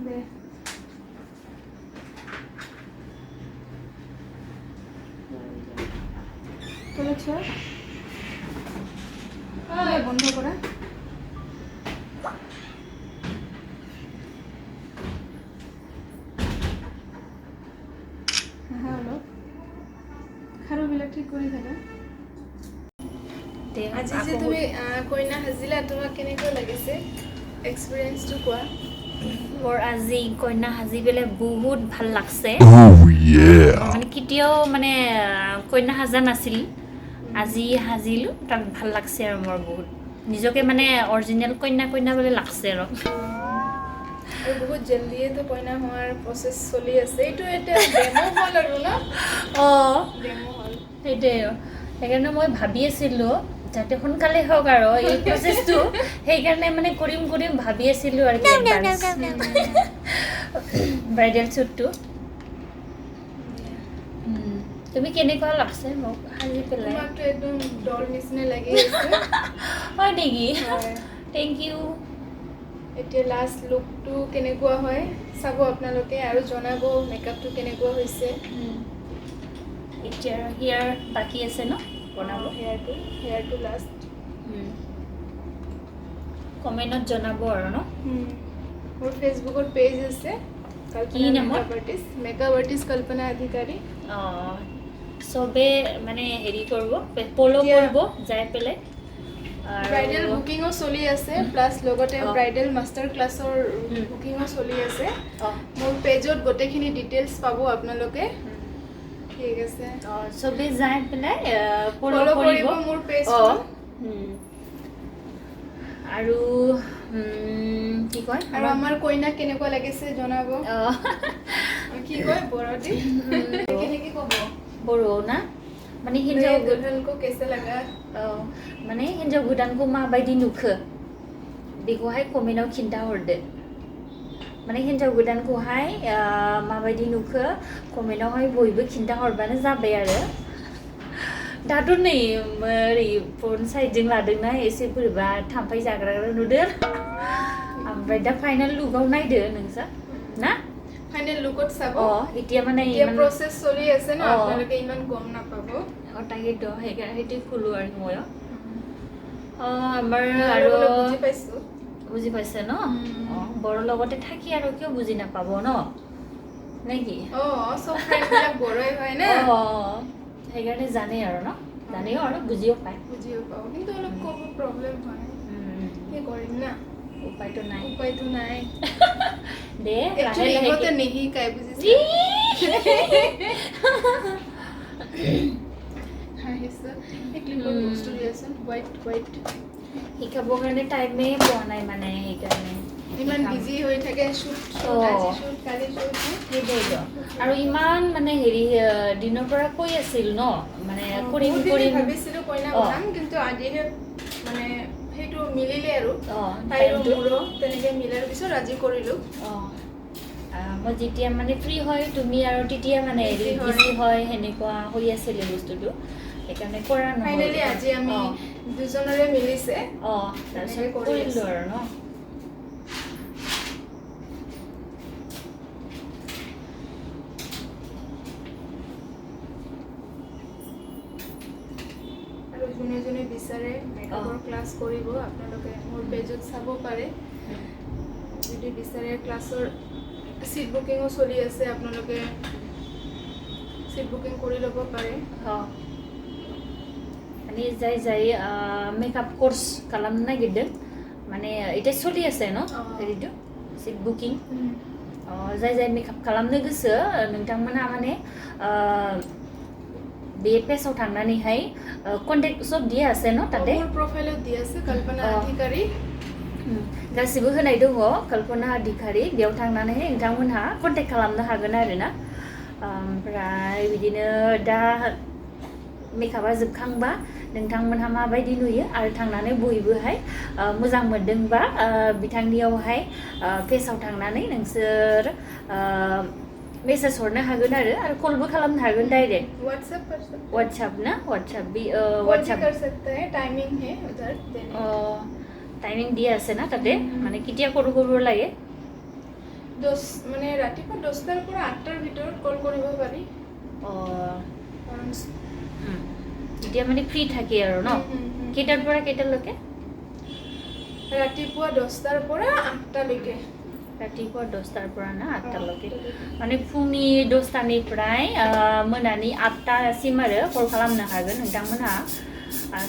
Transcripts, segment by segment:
দে চলেছ বন্ধ কৰা হ্যাঁ অলপ খাৰুবিলাক ঠিক কৰি থাকা আজি যে তুমি কইনা সাজিলা তোমাক কেনেকৈ লাগিছে এক্সপিৰিয়েঞ্চটো কোৱা মোৰ আজি কইনা সাজি পেলাই বহুত ভাল লাগছে মানে কেতিয়াও মানে কইনা সাজা নাছিল আজি সাজিলো তাত ভাল লাগছে আৰু মোৰ বহুত নিজকে মানে অৰিজিনেল কইনা কইনা বুলি লাগছে আৰু বহুত জলদিয়ে তো কইনা হোৱাৰ প্ৰচেছ চলি আছে এইটো এটা ডেমো হল আৰু ন ডেমো হল সেইটোৱে সেইকাৰণে মই ভাবি আছিলোঁ যাতে সোনকালে হওক আৰু এই প্ৰচেছটো সেইকাৰণে মানে কৰিম ভাবি আছিলোঁ আৰু ব্ৰাইডেল শ্বুটটো তুমি কেনেকুৱা লাগছে মোক সাজি পেলাই তোমাকতো একদম ডল নিচিনা লাগি আছে হয় নেকি থেংক ইউ এতিয়া লাষ্ট লুকটো কেনেকুৱা হয় চাব আপোনালোকে আৰু জনাব মেকআপটো কেনেকুৱা হৈছে এতিয়া হেয়াৰ বাকী আছে ন বনাব হেয়াৰটো লাষ্ট কমেণ্টত জনাব আৰু ন মোৰ ফেচবুকত পেজ আছে কি নামত মেকআপ আৰ্টিষ্ট কল্পনা অধিকাৰী চবে মানে হেৰি কৰিব ফ'ল' কৰিব যাই পেলাই ব্ৰাইডেল বুকিঙো চলি আছে প্লাছ লগতে ব্ৰাইডেল মাষ্টাৰ ক্লাছৰ বুকিঙো চলি আছে মোৰ পেজত গোটেইখিনি ডিটেইলছ পাব আপোনালোকে ঠিক আছে চবে যাই পেলাই ফ'ল' কৰিব মোৰ পেজ আৰু কি কয় আৰু আমাৰ কইনাক কেনেকুৱা লাগিছে জনাব কি কয় বড়দি কেনেকৈ ক'ব বড়ো ना माने हिन्जाव गोदानखौ कैसा लगा माने हिन्जाव गोदानखौ माबायदि नुखो बेखौहाय कमेन्टआव खिन्थाहरदो माने हिन्जाव गोदानखौहाय माबायदि नुखो कमेन्टआवहाय बयबो खिन्थाहरबानो जाबाय आरो दाथ' नै ओरै फ्रन्ट साइडजों लादोंना एसे बोरैबा थाम्फै जाग्रा नुदों ओमफ्राय दा फाइनाल लुकआव नायदो नोंसोर ना ফাইনেল লুকত চাব এতিয়া মানে ইমান প্ৰসেস চলি আছে না আপোনালোকে ইমান গম নাপাব তাকেতো সেইটোৱে খুলো আৰু মই আমাৰ আৰু বুজি পাইছে ন বড় লগতে থাকি আৰু কিয় বুজি নাপাব ন নেকি সব ফ্ৰেণ্ডবিলাক বড়ই হয় না সেইকাৰণে জানে আৰু ন জানেও আৰু বুজিও পায় কিন্তু অলপ ক'ব প্ৰব্লেম হয় কি কৰিম না উপায়টো নাই দে একচুয়ালি ইহঁতে নিশিকাই বুজিছে শিকাবৰ কাৰণে টাইমে পোৱা নাই মানে সেইকাৰণে ইমান বিজি হৈ থাকে আৰু ইমান মানে হেৰি দিনৰ পৰা কৈ আছিল ন মানে কৰিম ভাবিছিলো কইনা বনাম কিন্তু আজিহে মানে সেইটো মিলিলে আৰু তাইৰো মোৰো তেনেকৈ মিলাৰ পিছত আজি কৰিলোঁ মই যেতিয়া মানে ফ্ৰী হয় তুমি আৰু তেতিয়া মানে বিজি হয় সেনেকুৱা হৈ আছিলে বস্তুটো সেইকাৰণে কৰা নহয় ফাইনেলি আজি আমি দুজনৰে মিলিছে তাৰপিছত কৰিলোঁ আৰু ন যোনে বিচাৰে মেকআপৰ ক্লাছ কৰিব আপোনালোকে মোৰ পেজত চাব পাৰে যদি বিচাৰে ক্লাছৰ সিট বুকিংও চলি আছে আপোনালোকে সিট বুকিং কৰি ল'ব পাৰে माने जाय मेकआप कोर्स खालामनो नागिरदों माने इटा सोलि आसे न हेरिदो सिट बुकिं जाय मेकआप खालामनो गोसो नोंथांमोना माने बे पेजआव थांनानैहाय कन्टेक्ट सब दिया आसे न ताते मोर प्रोफाइलाव दिया आसे कल्पना अधिकारी गासिबो होनाय दङ कल्पना अधिकारी बेयाव थांनानै नोंथांमोनहा कन्टेक्ट खालामनो हागोन आरोना ओमफ्राय बिदिनो दा मेकआपा जोबखांबा नोंथांमोनहा माबायदि नुयो आरो थांनानै बयबोहाय मोजां मोनदोंबा बिथांनियावहाय पेजआव थांनानै नोंसोर मेसेज हरनो हागोन आरो कलबो खालामनो हागोन डाइरेक्ट व्हाट्सएप ना व्हाट्सएप भी व्हाट्सएप कर सकते हैं टाइमिंग है उधर टाइमिंग दिया আছে ना তাতে মানে কেতিয়া কৰো লাগে মানে ৰাতিপুৱা 10টাৰ পৰা 8টাৰ ভিতৰত কল কৰিব পাৰি কাৰণ এতিয়া মানে ফ্ৰী থাকে আৰু ন কেইটাৰ পৰা কেইটালৈকে ৰাতিপুৱা 10টাৰ পৰা 8টালৈকে रातिपुवा 10टार পৰা ना 8टाলৈকে माने फुंनि 10टानिफ्राय मोनानि 8टासिम आरो कल खालामनो हागोन नोंथांमोनहा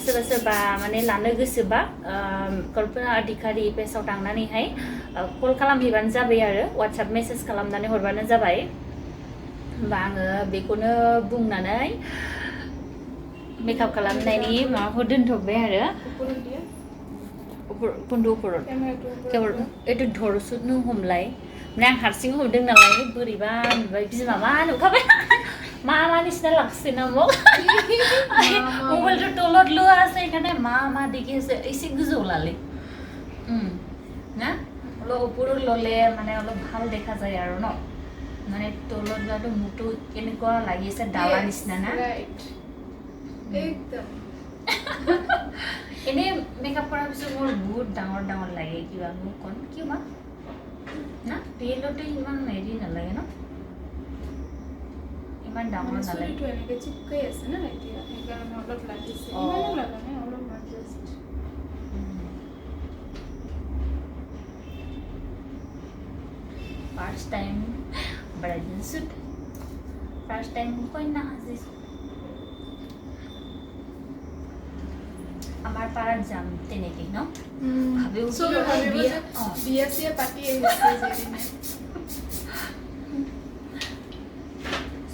सोरबा सोरबा माने लानो गोसोबा कल्पना अधिकारी पेजआव थांनानैहाय कल खालामहैबानो जाबाय आरो WhatsApp मेसेज खालामनानै हरबानो जाबाय होमबा आङो बेखौनो बुंनानै मेकआप खालामनायनि माबाखौ दोनथ'बाय आरो एटु धरसुद नों हमलाय माने आं हारसिं हमदों नालाय बोरैबा नुबाय बिमा मा नुखाबाय मा निसिना लागছে ना মোক मबाइलটো तলত লোৱা আছে এখানে মা দেখি আছে এসে গুজো লালে না অলপ ওপৰত ললে মানে অলপ ভাল দেখা যায় আৰু ন মানে তলত যোৱাটো মুটো কেনেকুৱা লাগিছে ডালা নিচিনা না একদম এনে মেকআপ কৰাৰ পিছত মোৰ বহুত ডাঙৰ ডাঙৰ লাগে কিবা মোক কোন কিয় বা না ৰিয়েলতে ইমান হেৰি নালাগে ন ইমান ডাঙৰ নালাগে তো এনেকে চিপকাই আছে না এতিয়া সেইকাৰণে অলপ লাগিছে ইমানো লাগা নাই অলপ just first time bridal shoot first time কইনা সাজিছো আমাৰ পাৰাত যাম তেনেকে ন ভাবিও চবে ভাবিব যে বিয়া চিয়া পাতি আহিছে যেনে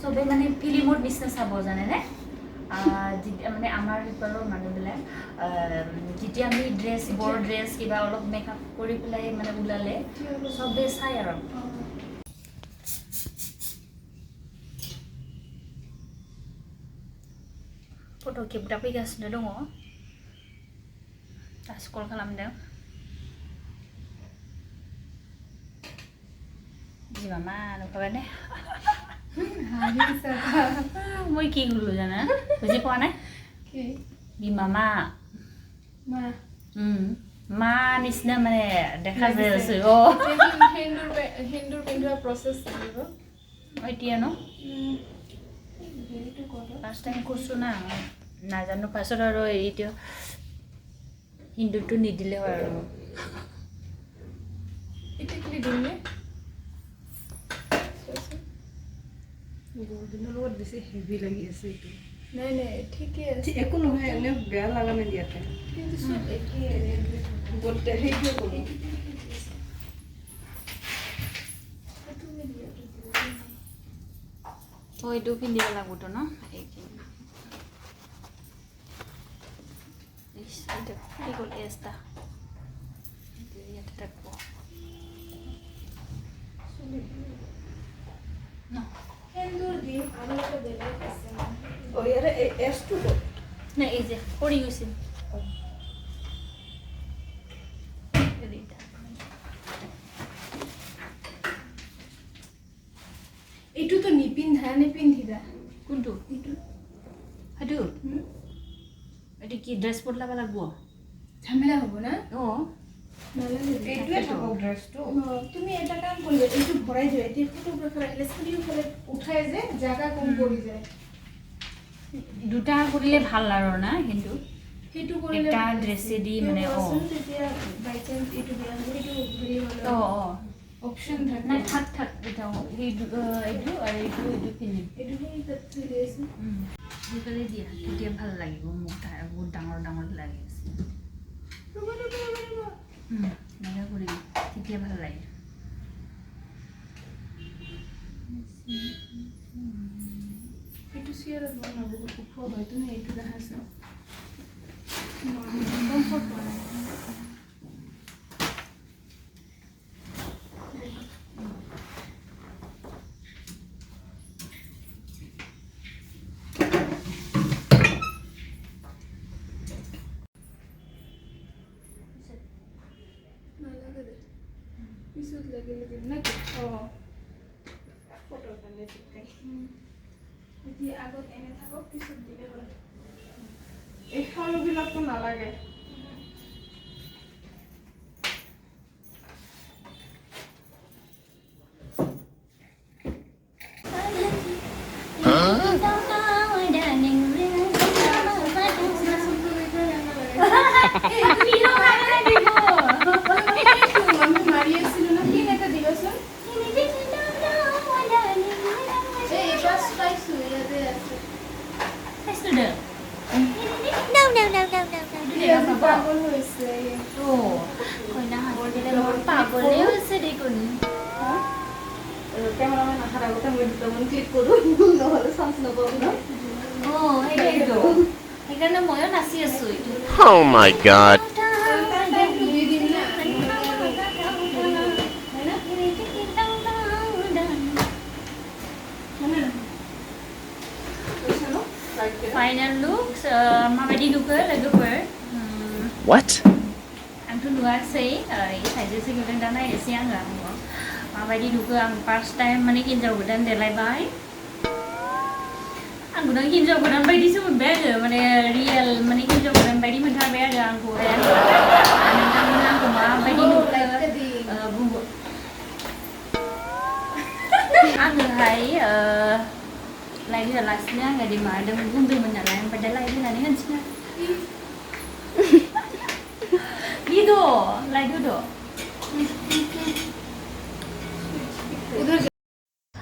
চবে মানে ফিল্মত নিচিনা চাব জানেনে মানে আমাৰ ইপাৰৰ মানুহবিলাক যেতিয়া আমি বৰ ড্ৰেছ কিবা অলপ মেকআপ কৰি পেলাই মানে ওলালে চবে চাই আৰু फट' खेबग्रा फैगासिनो दङ दासो कल खालामदों बिमा मा नुखाबाय ने মই কি কলো জানা বুজি পোৱা নাই বিমা মা মা নিচিনা মানে দেখা যায় আছে হিন্দুৰ পিন্ধোৱা প্ৰচেছ লাগিব এতিয়া ন ফাৰ্ষ্ট টাইম কৈছোঁ না নাজানো পাছত আৰু এতিয়া হিন্দুটো নিদিলে হয় আৰু এতিয়া কি দিলে গোল্ডেনৰ লগত বেছি হেভি লাগি আছে এইটো নাই নাই ঠিকে আছে একো নহয় এনে বেয়া লাগা নাই ইয়াতে কিন্তু সব একেই গোল্ডে হেভি কৰোঁ এইটো পিন্ধিব লাগিবতো ন esta ইয়াতে থাকব no হিন্দুৰ দিন আৰু এটা বেলেগ আছে ও ইয়াৰে এছটো না এই যে পৰি গৈছিল এইটো তো নিপিন্ধিবা কোনটো এইটো সেইটো এইটো কি ড্ৰেছ বদলাব লাগিব ঝামেলা হ'ব না এইটোৱে থাকক ড্ৰেছটো তুমি এটা কাম কৰিবা এইটো ভৰাই দিবা এতিয়া ফটোগ্ৰাফাৰ আহিলে চাৰিওফালে উঠাই যে জাগা কম পৰি যায় দুটা কৰিলে ভাল আৰু না কিন্তু সেইটো কৰিলে এটা ড্ৰেছে দি মানে তেতিয়া বাই চান্স এইটো বেয়া হ'ব এইটো হেৰি হ'ল অপশ্যন থাকে নাই থাক এটাও এইটো আৰু এইটো কিনিম এইটো সেই তাত থৈ দিছে সেইকাৰণে দিয়া তেতিয়া ভাল লাগিব মোক বহুত ডাঙৰ ডাঙৰ লাগি আছে এনেকৈ কৰিম তেতিয়া ভাল লাগে এইটো চিয়াৰত বনাব বহুত ওখ হয় তুমি এইটো দেখাইছা কমফৰ্ট পোৱা নাই পিছত লাগিলে নাকি ফটোৰ কাৰণে চিপকাই এতিয়া আগত এনে থাকক পিছত দিলে হ'ল এই সৰুবিলাকতো নালাগে saying. Oh, kau nak hasil dia apa boleh sedih kun. Cameraman harap kita mau click kodo, nohole sans na problem. Oh, ini tu. Ini kan mau yang nasi asui. Oh my god. Final looks, माबायदि नुखो लोगोफोर? What? आंथ' नुवासै साइडजोंसो नुदों दा नायनोसै आङो माबायदि नुखो आं first time माने हिन्जाव गोदान देलायबाय आंखौनो हिन्जाव गोदान बायदिसो मोनबाय आङो माने रियेल माने हिन्जाव गोदान बायदि मोनथारबाय आरो आंखौहाय नोंथांमोना आंखौ माबायदि नुखो बुंहर आङोहाय लाइट होआलासिनो आङो दे माबादों बुंदोंमोन नालाय ओमफ्राय दा लाइट होनानै होनोसै ना Gitu, like itu.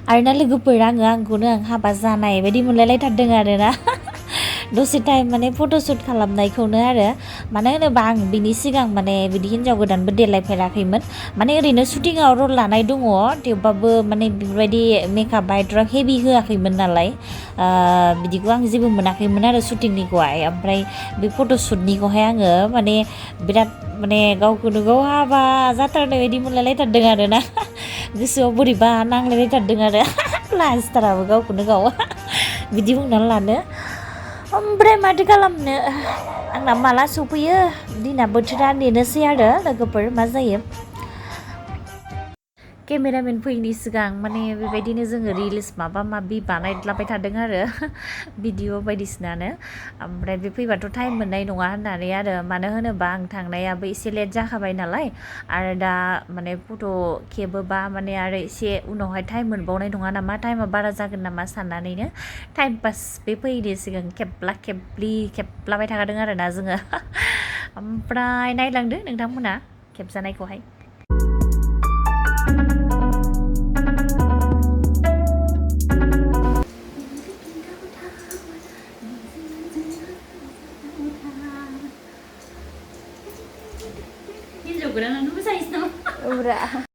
Arena लोगोफोर आंखौनो आं हाबा जानाय बायदि मोनलायलायथारदों आरोना दसे टाइम माने फट'शुट खालामनायखौनो आरो मानो होनोबा आं बिनि सिगां माने बिदि हिन्जाव गोदानबो देलायफेराखैमोन माने ओरैनो शुटिंआव रल लानाय दङ थेवबाबो माने बेफोरबायदि मेकआप एथ'ग्राब हेभि होआखैमोन नालाय बिदिखौ आं जेबो मोनाखैमोन आरो शुटिंनिखौहाय ओमफ्राय बे फट'शुटनिखौहाय आङो माने बिराद माने गावखौनो गाव हाबा जाथारनाय बायदि मोनलायलायथारदों आरोना गोसोआव बोरैबा नांलायलायथारदों आरो लाजिथाराबो गावखौनो गाव बिदि बुंनानै लानो ओमफ्राय माथो खालामनो आंना माला सफैयो दिना बोथोरा नेनोसै आरो लोगोफोर मा जायो केमेरामेन फैयैनि सिगां माने बेबायदिनो जोङो रिल्स माबा माबि बानायलाबाय थादों आरो भिडिअ बायदिसिनानो ओमफ्राय बे फैबाथ' टाइम मोननाय नङा होननानै आरो मानो होनोबा आं थांनायाबो एसे लेट जाखाबाय नालाय आरो दा माने फट' खेबोबा माने आरो एसे उनावहाय टाइम मोनबावनाय नङा नामा टाइमा बारा जागोन नामा साननानैनो टाइम पास बे फैयैनि सिगां खेबलाबाय थाखादों आरोना जोङो ओमफ्राय नायलांदो नोंथांमोना खेबजानायखौहाय Gwdan mo sa isno. Ura.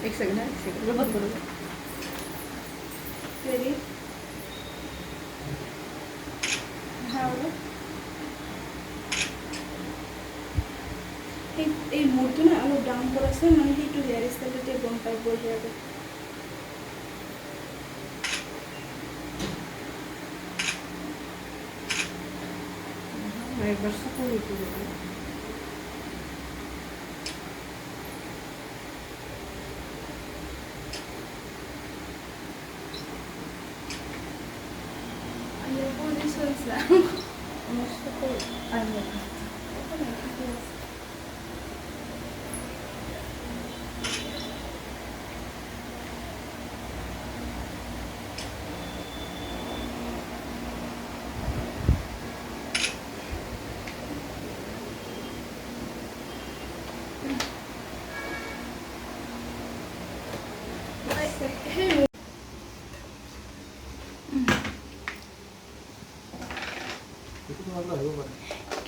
एक सेकंड बंद करो ready हाँ बोलो এই মুডটো না অলপ ডাউন কৰাছে মানে সেইটো হেয়াৰ ষ্টাইলতে গম পাই গ'ল আৰু একবাৰ সাপোৰ্ট কৰে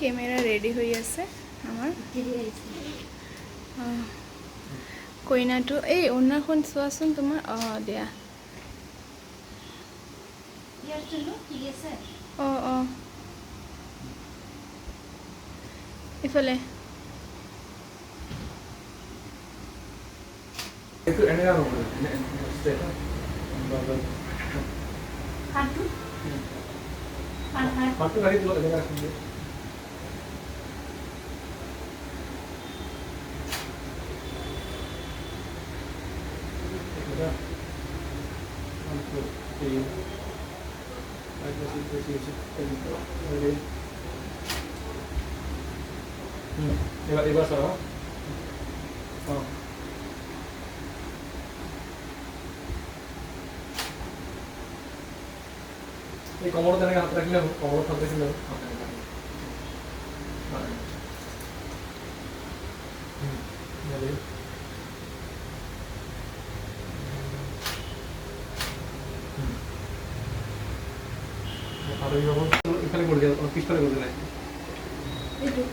কেমেৰা ৰেডি হৈ আছে আমাৰ কইনাটো এই অন্যখন চোৱাচোন তোমাৰ দিয়া ইফালে itu ini kan ini step Patu kali dulu ada sendiri. Sudah. Untuk di ada sisi ada. Iba salah. Oh. ये कमर देने का हाथ रख ले कमर हाथ रख ले ये और ये वो इकले कर दिया और किसले कर दिया ये तो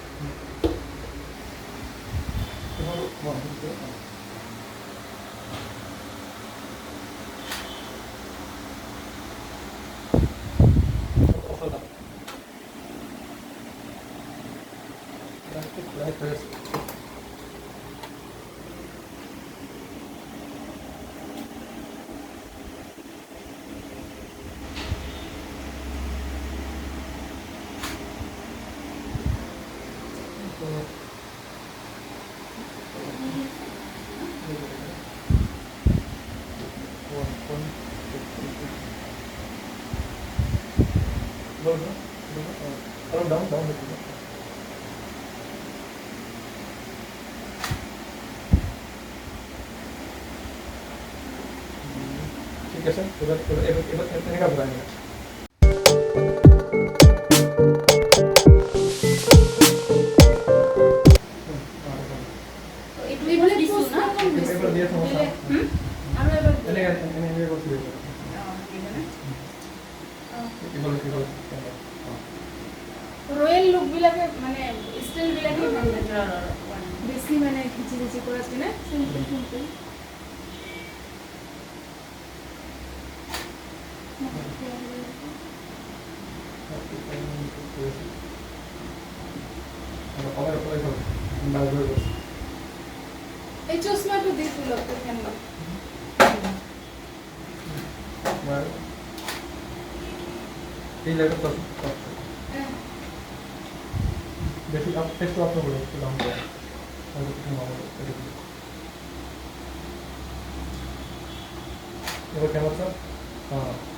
down ठीक है सर ini का बताएंगे itu boleh disu na ini dia sama sama ini kok sih gimana royal look বিলাকে মানে স্টাইল বিলাকে বেশি মানে খিচি খিচি করাছে না সিম্পল সিম্পল এই চশমাটা দিয়ে তুলো তো কেন এই লাগা তো देखिए आप टेस्ट आप बोलो तो हम और ये कैमरा सर हां